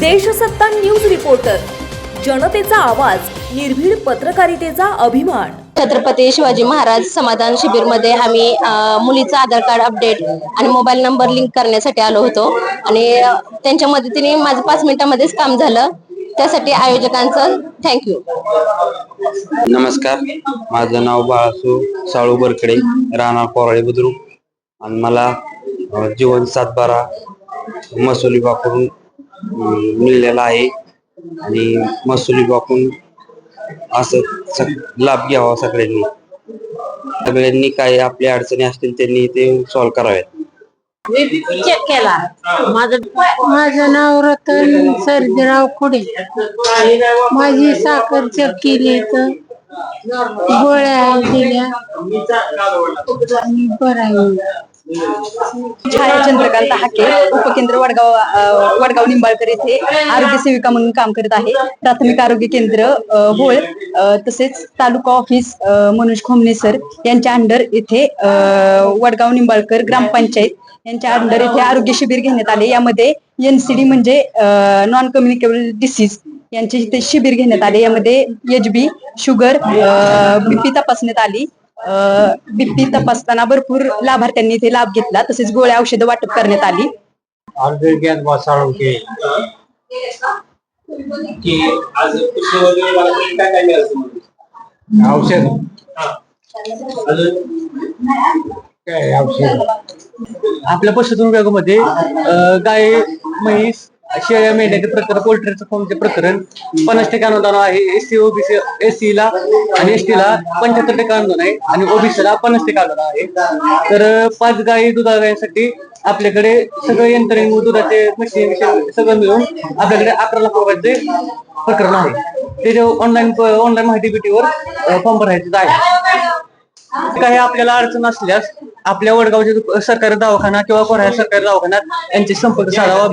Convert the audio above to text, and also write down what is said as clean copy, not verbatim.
Deshsatta news reporter, जनतेचा आवाज, निर्भीड पत्रकारितेचा अभिमान। छत्रपती शिवाजी महाराज समाधान शिबिर मध्ये आम्ही मुलीचा आधार कार्ड अपडेट आणि मोबाईल नंबर लिंक करण्यासाठी आलो होतो आणि त्यांच्या मदतीने माझं 5 मिनिटांमध्येच काम झालं। त्यासाठी आयोजकांचं थँक्यू। नमस्कार, माझं नाव बाळासू साळू बरकडे, राणा कोराळे बुद्रुक आणि मला जीवन 7/12 महसुली वापरून मिळालेला आहे आणि महसुली वापरून असं लाभ घ्यावा। सगळ्यांनी काही आपल्या अडचणी असतील त्यांनी ते सॉल्व्ह करावेत। चेक केला। माझं नाव रतन सर्जेराव खुडे। माझी साखर चेक केली तर गोळ्या दिल्या आणि बरं। छाया चंद्रकांत हाके, उपकेंद्र वडगाव निंबाळकर येथे आरोग्य सेविका म्हणून काम करत आहे। प्राथमिक आरोग्य केंद्र भोळ तसेच तालुका ऑफिस मनोज खोमने सर यांच्या अंडर येथे वडगाव निंबाळकर ग्रामपंचायत यांच्या अंडर येथे आरोग्य शिबिर घेण्यात आले। यामध्ये NCD म्हणजे नॉन कम्युनिकेबल डिसीज यांचे इथे शिबिर घेण्यात आले। यामध्ये HB, शुगर, BP तपासण्यात आली। BP तपासताना भरपूर लाभार्थ्यांनी इथे लाभ घेतला। तसेच गोळ्या औषधं वाटप करण्यात आली। आपल्या पशुधन विभागामध्ये गाय, म्हैस, शेळ्या, मेंढ्याचे प्रकरण, पोल्ट्रीचं फॉर्मचे प्रकरण 50% अनुदान आहे। SC, OBC, SC ला आणि ST ला 75% अनुदान आहे आणि OBC ला 50% अनुदान आहे। तर 5 गायी दुधा गायींसाठी आपल्याकडे सगळं यंत्रणा, दुधाचे मशीन सगळं मिळून आपल्याकडे 11 लाख रुपयाचे प्रकरण आहे। ते ऑनलाईन माहिती BT-वर फॉर्म भरायचं आहे। काही आपल्याला अडचण असल्यास आपल्या वडगावचे सरकारी दवाखाना किंवा कोऱ्या सरकारी दवाखान्यात यांचे संपर्क साधावा।